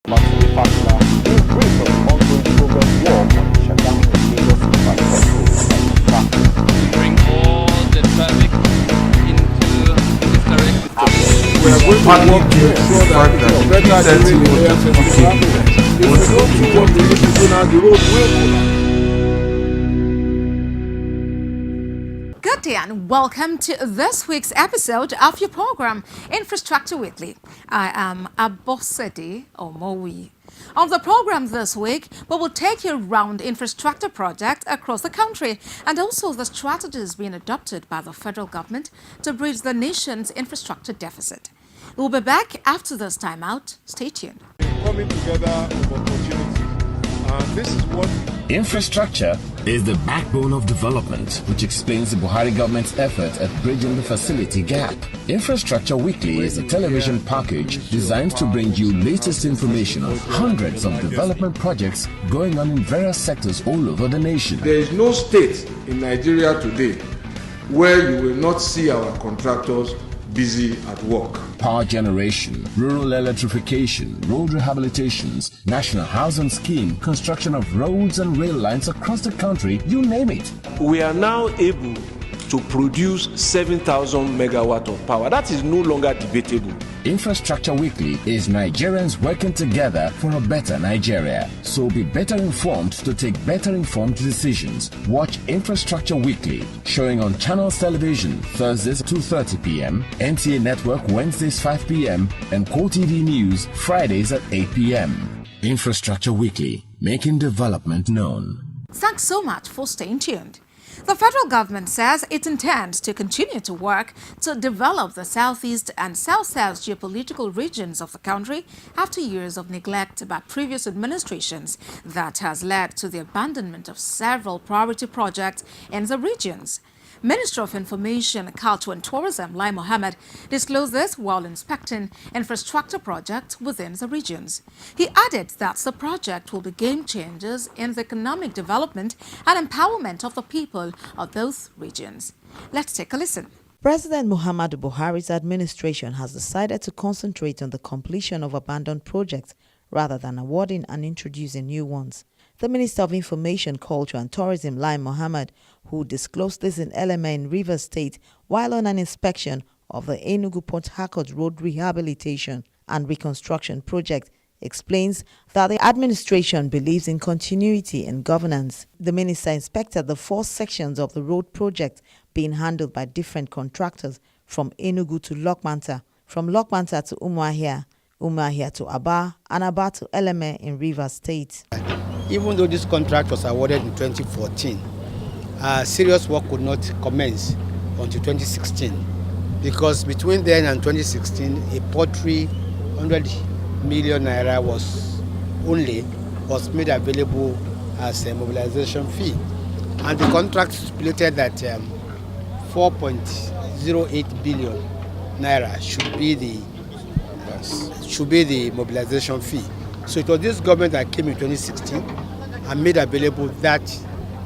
Monthly partner in brief of ongoing progress work on the shutdown of Lagos infrastructure and bring all the traffic into this direction. We are going to work to ensure that it is better during the emergency traffic. If we don't do what we need to do now, the road will collapse. Good day and welcome to this week's episode of your program, Infrastructure Weekly. I am Abosede Omowi. On the program this week, we will take you around infrastructure projects across the country and also the strategies being adopted by the federal government to bridge the nation's infrastructure deficit. We'll be back after this time out. Stay tuned. Coming together of opportunities. This is what Infrastructure is the backbone of development, which explains the Buhari government's effort at bridging the facility gap. Infrastructure Weekly is a television package designed to bring you latest information on hundreds of development projects going on in various sectors all over the nation. there is no state in Nigeria today where you will not see our contractors busy at work. Power generation, rural electrification, road rehabilitations, national housing scheme, construction of roads and rail lines across the country, you name it. We are now able to produce 7,000 megawatt of power. That is no longer debatable. Infrastructure Weekly is Nigerians working together for a better Nigeria. So be better informed to take better informed decisions. Watch Infrastructure Weekly, showing on Channels Television Thursdays 2:30 p.m., NTA Network Wednesdays 5 p.m., and Core TV News Fridays at 8 p.m. Infrastructure Weekly, making development known. Thanks so much for staying tuned. The federal government says it intends to continue to work to develop the southeast and south-south geopolitical regions of the country after years of neglect by previous administrations that has led to the abandonment of several priority projects in the regions. Minister of Information, Culture and Tourism, Lai Mohammed, disclosed this while inspecting infrastructure projects within the regions. He added that the project will be game changers in the economic development and empowerment of the people of those regions. Let's take a listen. President Muhammadu Buhari's administration has decided to concentrate on the completion of abandoned projects rather than awarding and introducing new ones. The Minister of Information, Culture and Tourism, Lai Mohammed, who disclosed this in Eleme in Rivers State while on an inspection of the Enugu-Port Harcourt Road Rehabilitation and Reconstruction Project, explains that the administration believes in continuity in governance. The minister inspected the 4 sections of the road project being handled by different contractors from Enugu to Lokmanta, from Lokmanta to Umuahia, Umuahia to Aba, and Aba to Eleme in Rivers State. Even though this contract was awarded in 2014, serious work could not commence until 2016 because between then and 2016, a paltry 100 million naira was made available as a mobilization fee, and the contract stipulated that 4.08 billion naira should be the mobilization fee. So it was this government that came in 2016 and made available that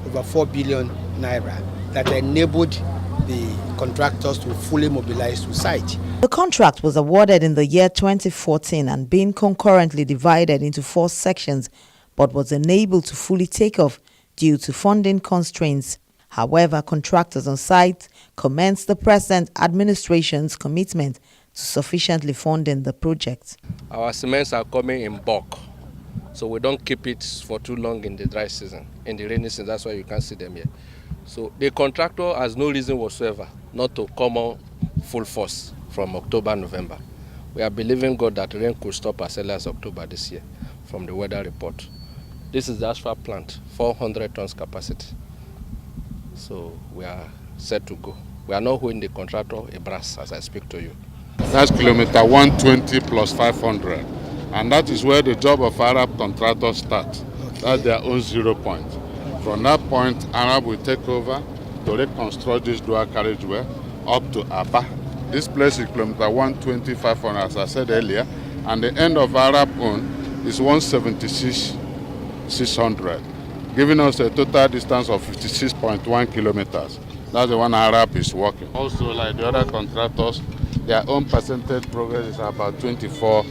over 4 billion naira that enabled the contractors to fully mobilize to site. The contract was awarded in the year 2014 and being concurrently divided into 4 sections, but was unable to fully take off due to funding constraints. However, contractors on site commended the present administration's commitment to sufficiently funding the project. Our cements are coming in bulk, so we don't keep it for too long in the dry season. In the rainy season, that's why you can't see them here. So the contractor has no reason whatsoever not to come on full force from October, November. We are believing God that rain could stop as early as October this year from the weather report. This is the asphalt plant, 400 tons capacity. So we are set to go. We are not holding the contractor a brass as I speak to you. That's kilometer 120 plus 500. And that is where the job of Arab contractors starts. That's their own 0 point. From that point, Arab will take over to reconstruct this dual carriageway up to Aba. This place is kilometer 120, 500, as I said earlier. And the end of Arab own is 176, 600, giving us a total distance of 56.1 kilometers. That's the one Arab is working. Also, like the other contractors, their own percentage progress is about 24%.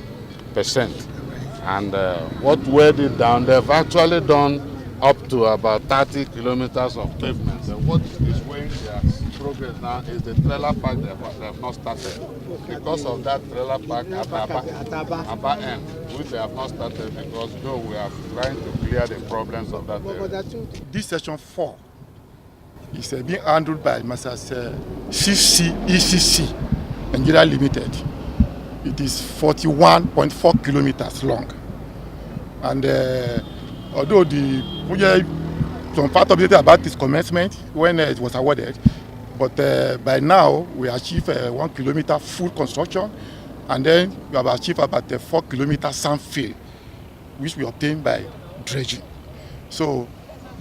And what weighed it down, they've actually done up to about 30 kilometers of pavement. And what is weighing their progress now is the trailer park they have not started. Because of that trailer park at Aba end, which they have not started because though we are trying to clear the problems of that area. This section 4 is being handled by Mr. CCECC Nigeria Limited. It is 41.4 kilometers long. And although the project, some part of it about its commencement when it was awarded, but by now we achieve 1 kilometer full construction, and then we have achieved about 4 kilometer sand fill, which we obtained by dredging. So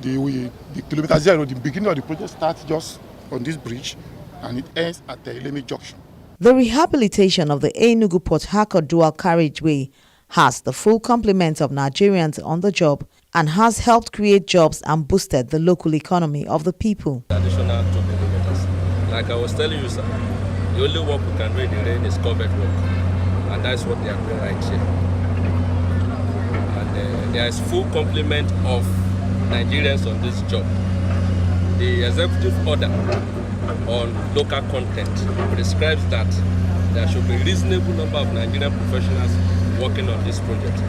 the kilometer zero, the beginning of the project starts just on this bridge, and it ends at the Elemi Junction. The rehabilitation of the Enugu-Port Harcourt dual carriageway has the full complement of Nigerians on the job and has helped create jobs and boosted the local economy of the people. Additional 2 kilometers. Like I was telling you, sir, the only work we can do in the rain is covered work. And that's what they are doing right here. And there is full complement of Nigerians on this job. The executive order on local content prescribes that there should be a reasonable number of Nigerian professionals working on this project.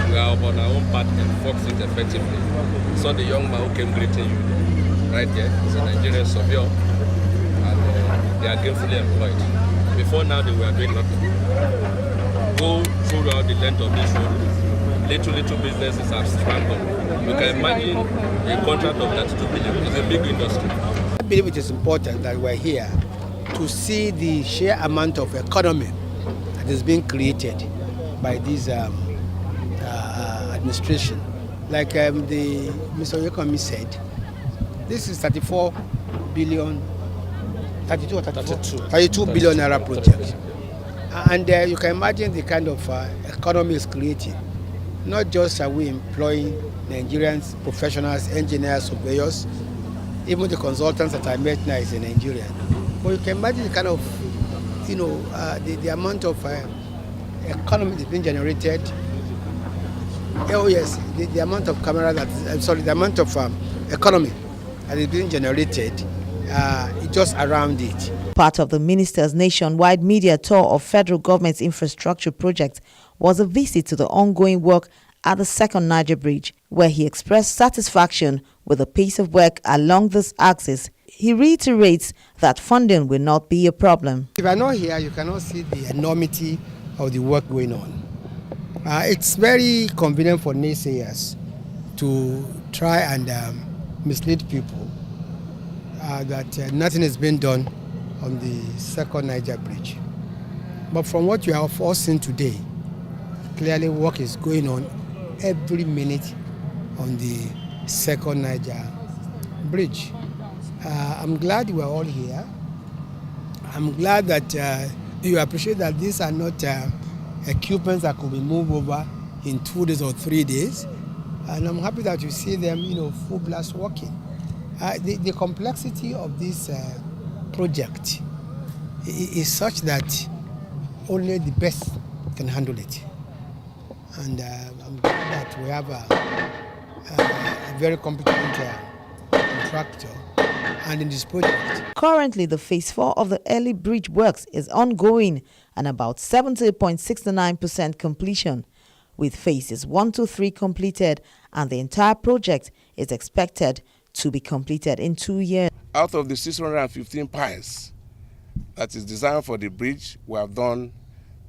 We are on our own part enforcing it effectively. So the young man who came greeting you right there is a Nigerian surveyor, and they are gainfully employed. Before now they were doing nothing. Go throughout the length of this road, little businesses have strangled. You can imagine a contract of that 2 billion. It's a big industry. I believe it is important that we're here to see the sheer amount of economy that is being created by this administration. Like Mr. Yokomi said, this is 32 billion naira project. And you can imagine the kind of economy is creating. Not just are we employing Nigerians, professionals, engineers, surveyors, even the consultants that I met now is a Nigerian. But you can imagine the kind of, the amount of economy that's being generated. Oh yes, the amount of the amount of economy that is being generated just around it. Part of the minister's nationwide media tour of federal government's infrastructure project was a visit to the ongoing work at the second Niger Bridge, where he expressed satisfaction with the pace of work along this axis. He reiterates that funding will not be a problem. If you're not here, you cannot see the enormity of the work going on. It's very convenient for naysayers to try and mislead people that nothing has been done on the second Niger Bridge. But from what you have all seen today, clearly work is going on every minute on the second Niger Bridge. I'm glad you are all here. I'm glad that you appreciate that these are not equipments that could be moved over in 2 days or 3 days. And I'm happy that you see them, full blast working. The complexity of this project is such that only the best can handle it. And I'm glad that we have a very competent contractor and in this project. Currently, the Phase 4 of the early bridge works is ongoing and about 70.69% completion, with Phases 1 to 3 completed, and the entire project is expected to be completed in 2 years. Out of the 615 piles that is designed for the bridge, we have done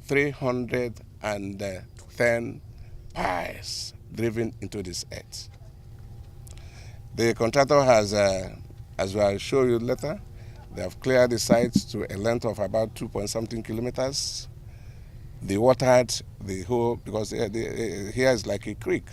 310 piles driven into this earth. The contractor has, as I'll show you later, they have cleared the sites to a length of about 2-point-something kilometers. They watered the whole, because here is like a creek,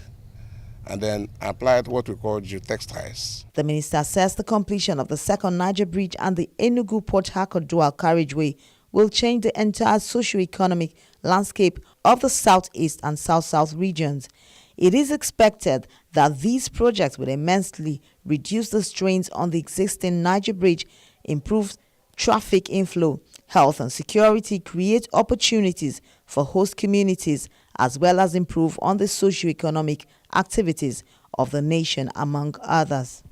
and then applied what we call geotextiles. The minister says the completion of the second Niger Bridge and the Enugu-Port Harcourt dual carriageway will change the entire socio-economic landscape of the southeast and south-south regions. It is expected that these projects will immensely reduce the strains on the existing Niger Bridge, improve traffic inflow, health and security, create opportunities for host communities, as well as improve on the socio-economic activities of the nation, among others.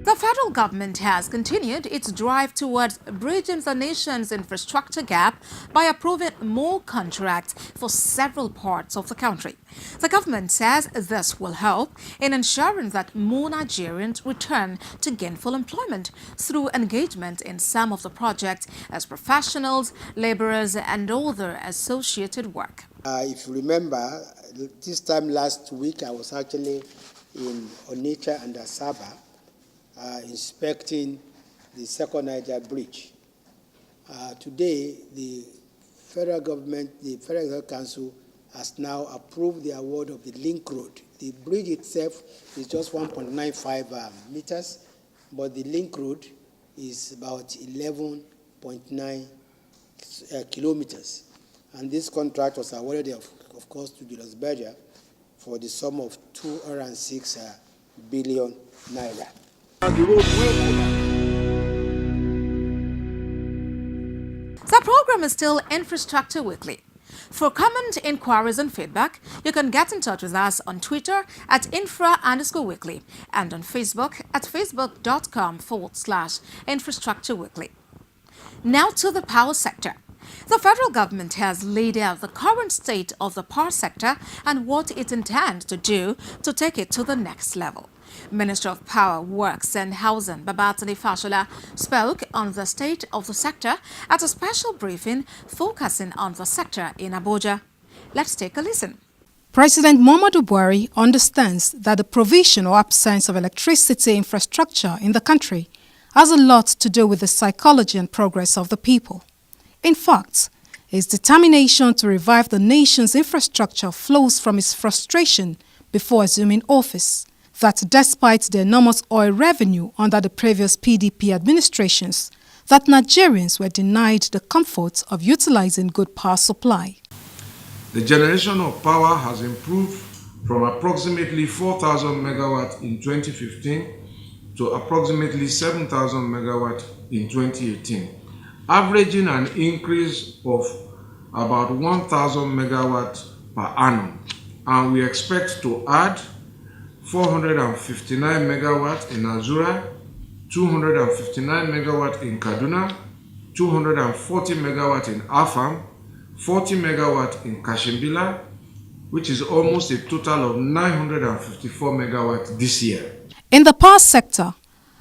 The federal government has continued its drive towards bridging the nation's infrastructure gap by approving more contracts for several parts of the country. The government says this will help in ensuring that more Nigerians return to gainful employment through engagement in some of the projects as professionals, laborers, and other associated work. If you remember, this time last week I was actually in Onitsha and Asaba, inspecting the second Niger bridge. Today, the federal government, the Federal Health Council, has now approved the award of the link road. The bridge itself is just 1.95 meters, but the link road is about 11.9 kilometers. And this contract was awarded, of course, to Julius Berger for the sum of 206 billion naira. The program is still Infrastructure Weekly. For comment, inquiries, and feedback, you can get in touch with us on Twitter at @infra_weekly and on Facebook at facebook.com/Infrastructure Weekly. Now to the power sector. The federal government has laid out the current state of the power sector and what it intends to do to take it to the next level. Minister of Power, Works and Housing Babatunde Fashola spoke on the state of the sector at a special briefing focusing on the sector in Abuja. Let's take a listen. President Muhammadu Buhari understands that the provision or absence of electricity infrastructure in the country has a lot to do with the psychology and progress of the people. In fact, his determination to revive the nation's infrastructure flows from his frustration before assuming office, that despite the enormous oil revenue under the previous PDP administrations, that Nigerians were denied the comfort of utilizing good power supply. The generation of power has improved from approximately 4,000 megawatts in 2015 to approximately 7,000 megawatts in 2018, averaging an increase of about 1,000 megawatts per annum, and we expect to add 459 megawatts in Azura, 259 megawatts in Kaduna, 240 megawatts in Afam, 40 megawatts in Kashimbila, which is almost a total of 954 megawatts this year. In the power sector,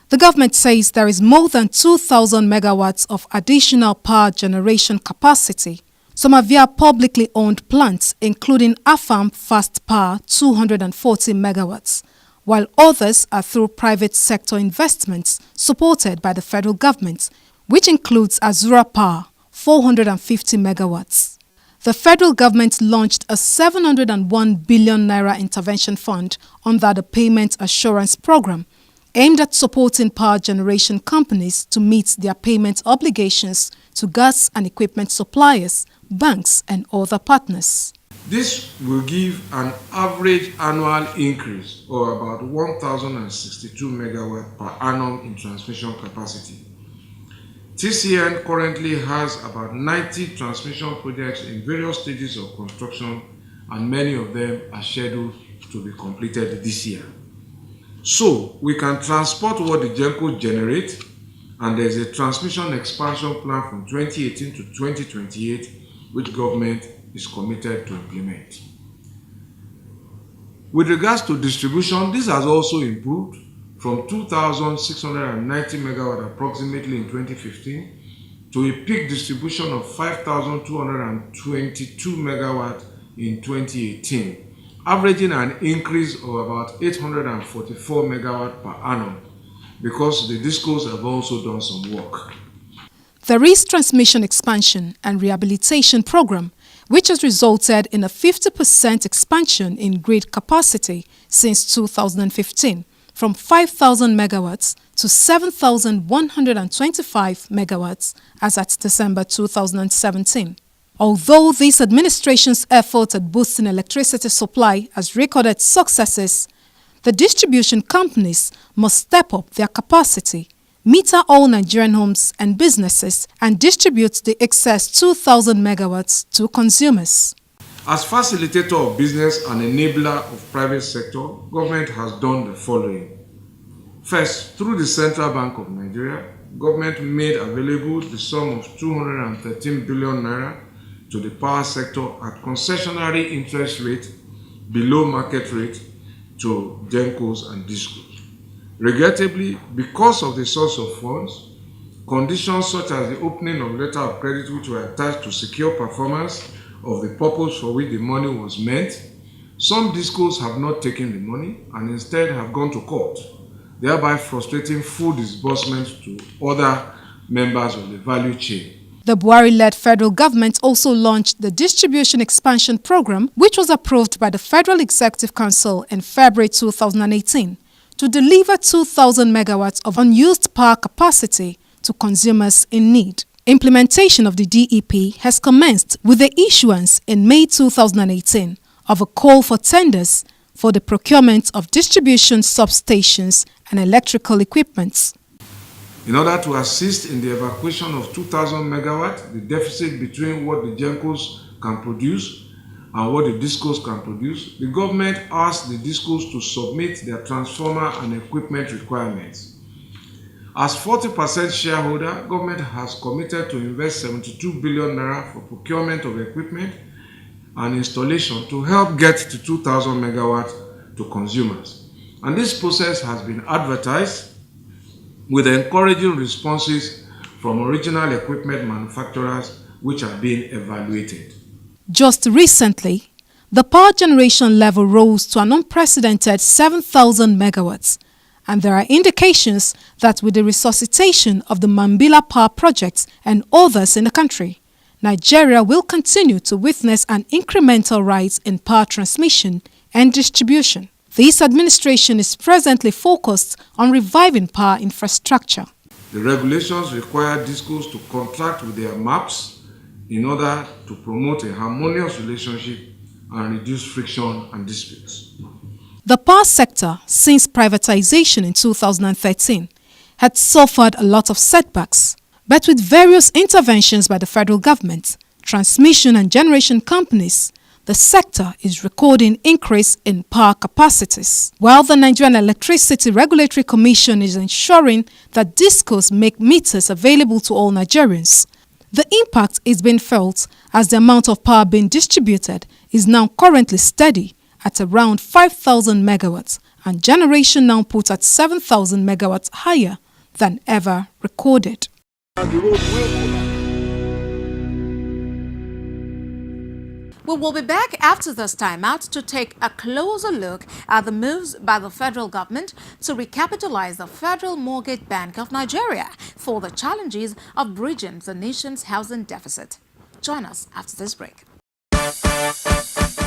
the government says there is more than 2,000 megawatts of additional power generation capacity. Some are via publicly owned plants, including Afam Fast Power 240 megawatts, while others are through private sector investments supported by the federal government, which includes Azura Power 450 megawatts. The federal government launched a 701 billion naira intervention fund under the Payment Assurance Program, aimed at supporting power generation companies to meet their payment obligations to gas and equipment suppliers, banks, and other partners. This will give an average annual increase of about 1,062 megawatts per annum in transmission capacity. TCN currently has about 90 transmission projects in various stages of construction, and many of them are scheduled to be completed this year. So we can transport what the GENCO generate, and there's a transmission expansion plan from 2018 to 2028, which government is committed to implement. With regards to distribution, this has also improved from 2,690 megawatts approximately in 2015 to a peak distribution of 5,222 megawatts in 2018, averaging an increase of about 844 megawatts per annum, because the DISCOs have also done some work. There is transmission expansion and rehabilitation program, which has resulted in a 50% expansion in grid capacity since 2015, from 5,000 megawatts to 7,125 megawatts as at December 2017. Although this administration's effort at boosting electricity supply has recorded successes, the distribution companies must step up their capacity, meter all Nigerian homes and businesses and distribute the excess 2,000 megawatts to consumers. As facilitator of business and enabler of private sector, government has done the following. First, through the Central Bank of Nigeria, government made available the sum of 213 billion naira to the power sector at concessionary interest rate below market rate to GENCOs and DISCOs. Regrettably, because of the source of funds, conditions such as the opening of letter of credit which were attached to secure performance of the purpose for which the money was meant, some DISCOs have not taken the money and instead have gone to court, thereby frustrating full disbursement to other members of the value chain. The Buhari-led federal government also launched the Distribution Expansion Program, which was approved by the Federal Executive Council in February 2018, to deliver 2,000 megawatts of unused power capacity to consumers in need. Implementation of the DEP has commenced with the issuance in May 2018 of a call for tenders for the procurement of distribution substations and electrical equipment. In order to assist in the evacuation of 2,000 megawatts, the deficit between what the GENCOs can produce and what the DISCOs can produce, the government asked the DISCOs to submit their transformer and equipment requirements. As 40% shareholder, government has committed to invest 72 billion naira for procurement of equipment and installation to help get to 2,000 megawatts to consumers. And this process has been advertised with encouraging responses from original equipment manufacturers which are being evaluated. Just recently, the power generation level rose to an unprecedented 7,000 megawatts, and there are indications that with the resuscitation of the Mambila power projects and others in the country, Nigeria will continue to witness an incremental rise in power transmission and distribution. This administration is presently focused on reviving power infrastructure. The regulations require DISCOs to contract with their MAPs in order to promote a harmonious relationship and reduce friction and disputes. The power sector, since privatization in 2013, had suffered a lot of setbacks. But with various interventions by the federal government, transmission and generation companies, the sector is recording increase in power capacities. While the Nigerian Electricity Regulatory Commission is ensuring that DISCOs make meters available to all Nigerians, the impact is being felt as the amount of power being distributed is now currently steady at around 5,000 megawatts and generation now put at 7,000 megawatts higher than ever recorded. We will be back after this timeout to take a closer look at the moves by the federal government to recapitalize the Federal Mortgage Bank of Nigeria for the challenges of bridging the nation's housing deficit. Join us after this break.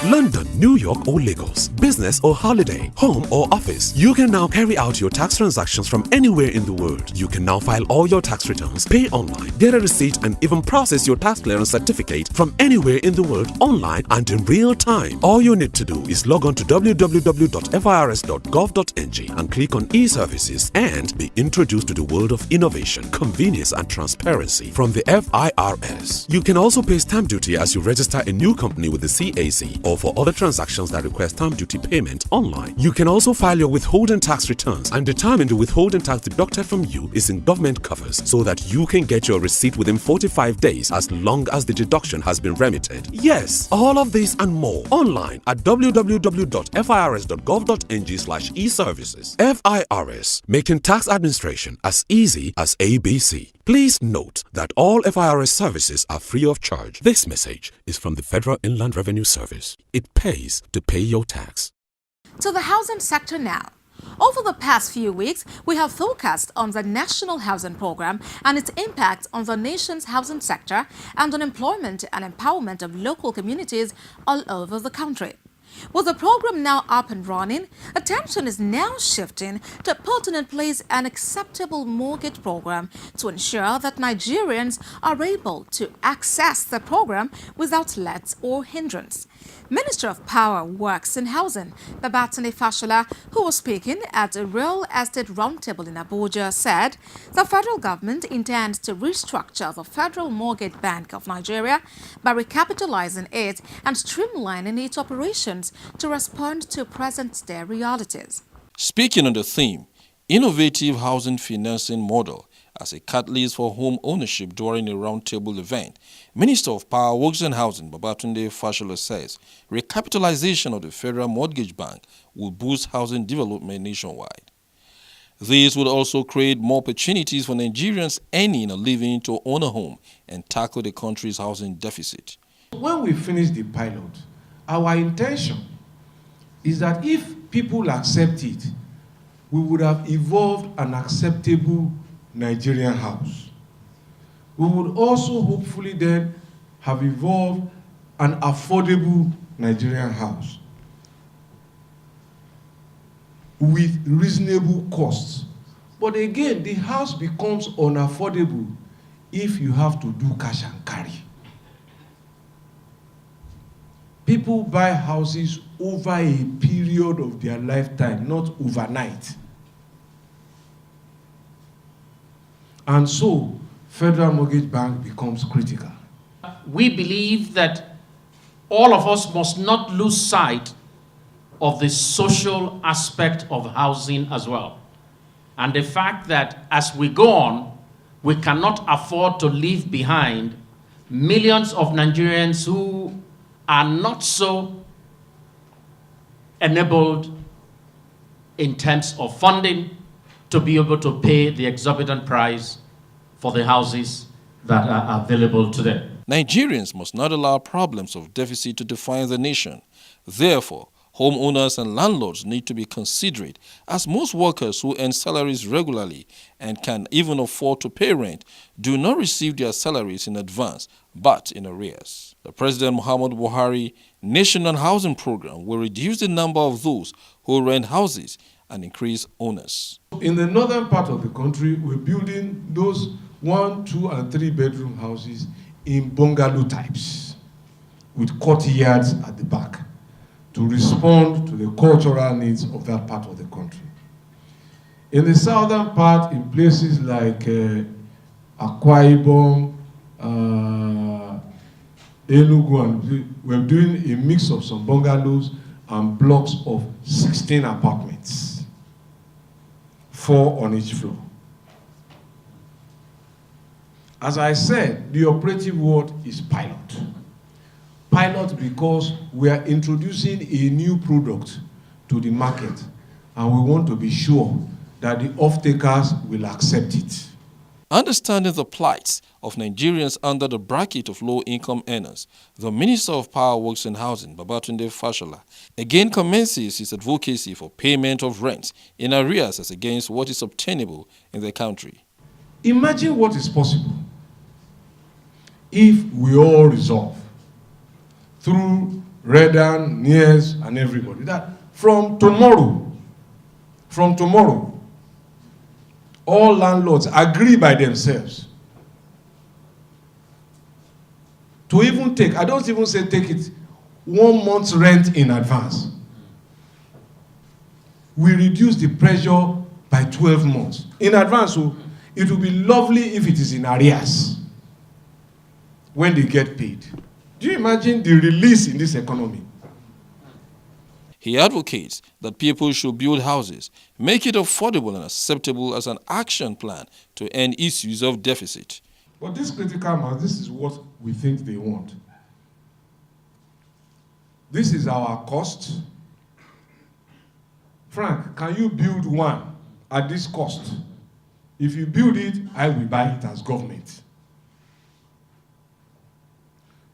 London, New York or Lagos, business or holiday, home or office, you can now carry out your tax transactions from anywhere in the world. You can now file all your tax returns, pay online, get a receipt and even process your tax clearance certificate from anywhere in the world online and in real time. All you need to do is log on to www.firs.gov.ng and click on e-services and be introduced to the world of innovation, convenience and transparency from the FIRS. You can also pay stamp duty as you register a new company with the CAC or for other transactions that require stamp duty payment online. You can also file your withholding tax returns and determine the withholding tax deducted from you is in government covers so that you can get your receipt within 45 days as long as the deduction has been remitted. Yes, all of this and more online at www.firs.gov.ng/e-services. FIRS, making tax administration as easy as ABC. Please note that all FIRS services are free of charge. This message is from the Federal Inland Revenue Service. It pays to pay your tax. To the housing sector now. Over the past few weeks, we have focused on the National Housing Program and its impact on the nation's housing sector and on employment and empowerment of local communities all over the country. With the program now up and running, attention is now shifting to putting in place an acceptable mortgage program to ensure that Nigerians are able to access the program without let or hindrance. Minister of Power, Works and Housing, Babatunde Fashola, who was speaking at a real estate roundtable in Abuja, said the federal government intends to restructure the Federal Mortgage Bank of Nigeria by recapitalizing it and streamlining its operations to respond to present-day realities. Speaking on the theme, Innovative Housing Financing Model as a catalyst for home ownership during a roundtable event, Minister of Power, Works and Housing, Babatunde Fashola says recapitalization of the Federal Mortgage Bank will boost housing development nationwide. This would also create more opportunities for Nigerians earning a living to own a home and tackle the country's housing deficit. When we finish the pilot, our intention is that if people accept it, we would have evolved an acceptable Nigerian house. We would also hopefully then have evolved an affordable Nigerian house with reasonable costs. But again, the house becomes unaffordable if you have to do cash and carry. People buy houses over a period of their lifetime, not overnight. And so, Federal Mortgage Bank becomes critical. We believe that all of us must not lose sight of the social aspect of housing as well. And the fact that as we go on, we cannot afford to leave behind millions of Nigerians who are not so enabled in terms of funding to be able to pay the exorbitant price for the houses that are available today. Nigerians must not allow problems of deficit to define the nation. Therefore, homeowners and landlords need to be considerate, as most workers who earn salaries regularly and can even afford to pay rent do not receive their salaries in advance, but in arrears. The President Muhammadu Buhari National Housing Program will reduce the number of those who rent houses and increase owners. In the northern part of the country, we're building those 1, 2, and 3 bedroom houses in bungalow types with courtyards at the back to respond to the cultural needs of that part of the country. In the southern part, in places like Akwa Ibom, Enugu, and we're doing a mix of some bungalows and blocks of 16 apartments, 4 on each floor. As I said, the operative word is pilot. Pilot because we are introducing a new product to the market, and we want to be sure that the off-takers will accept it. Understanding the plight of Nigerians under the bracket of low-income earners, the Minister of Power, Works and Housing, Babatunde Fashola, again commences his advocacy for payment of rent in arrears as against what is obtainable in the country. Imagine what is possible if we all resolve through Redan, NIES, and everybody that from tomorrow, all landlords agree by themselves to even take, I don't even say take it, 1 month's rent in advance. We reduce the pressure by 12 months in advance. So it will be lovely if it is in arrears when they get paid. Do you imagine the release in this economy? He advocates that people should build houses, make it affordable and acceptable as an action plan to end issues of deficit. But this critical mass, this is what we think they want. This is our cost. Frank, can you build one at this cost? If you build it, I will buy it as government.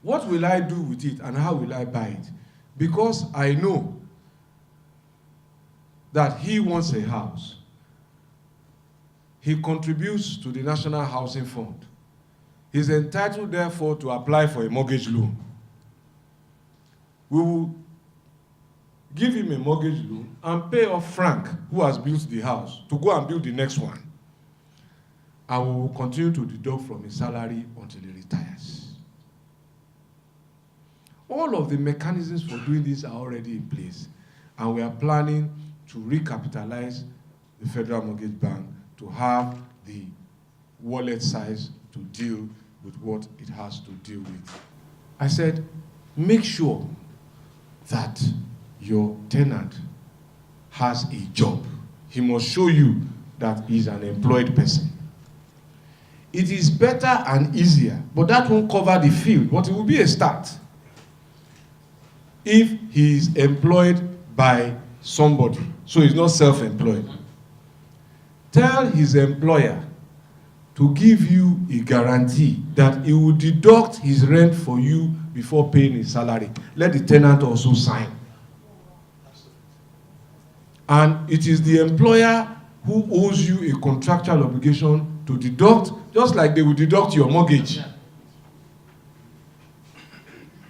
What will I do with it and how will I buy it? Because I know that he wants a house. He contributes to the National Housing Fund. He's entitled, therefore, to apply for a mortgage loan. We will give him a mortgage loan and pay off Frank, who has built the house, to go and build the next one. And we will continue to deduct from his salary until he retires. All of the mechanisms for doing this are already in place, and we are planning to recapitalize the Federal Mortgage Bank to have the wallet size to deal with what it has to deal with. I said, make sure that your tenant has a job. He must show you that he's an employed person. It is better and easier, but that won't cover the field, but it will be a start. If he is employed by somebody, so he's not self-employed, tell his employer to give you a guarantee that he will deduct his rent for you before paying his salary. Let the tenant also sign. And it is the employer who owes you a contractual obligation to deduct, just like they will deduct your mortgage.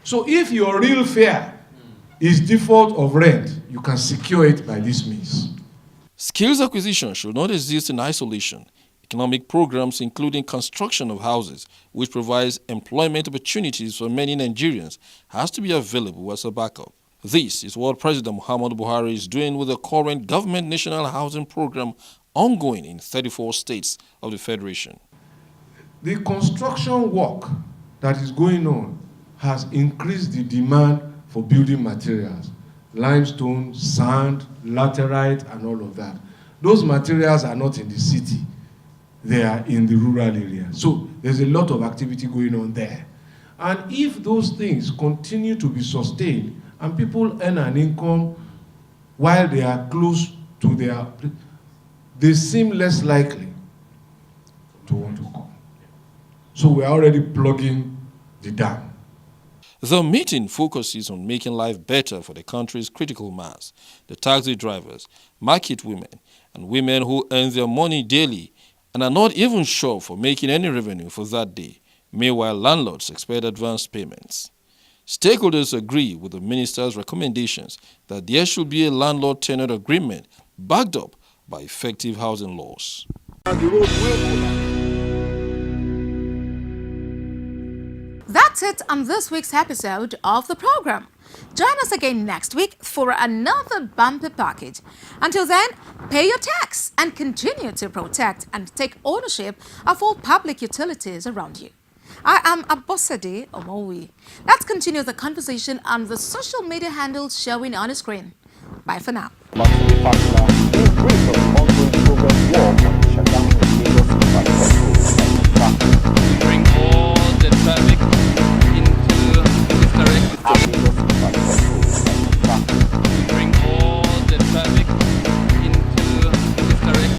So if your real fare is default of rent, you can secure it by this means. Skills acquisition should not exist in isolation. Economic programs, including construction of houses, which provides employment opportunities for many Nigerians, has to be available as a backup. This is what President Muhammadu Buhari is doing with the current government national housing program ongoing in 34 states of the Federation. The construction work that is going on has increased the demand for building materials, limestone, sand, laterite, and all of that. Those materials are not in the city. They are in the rural area. So there's a lot of activity going on there. And if those things continue to be sustained and people earn an income while they are close to their, they seem less likely to want to come. So we're already plugging the dam. The meeting focuses on making life better for the country's critical mass, the taxi drivers, market women, and women who earn their money daily and are not even sure for making any revenue for that day. Meanwhile, landlords expect advance payments. Stakeholders agree with the minister's recommendations that there should be a landlord-tenant agreement backed up by effective housing laws. That's it on this week's episode of the program. Join us again next week for another bumper package. Until then, pay your tax and continue to protect and take ownership of all public utilities around you. I am Abosade Omowi. Let's continue the conversation on the social media handles showing on the screen. Bye for now. Must be popular in brief of ongoing program war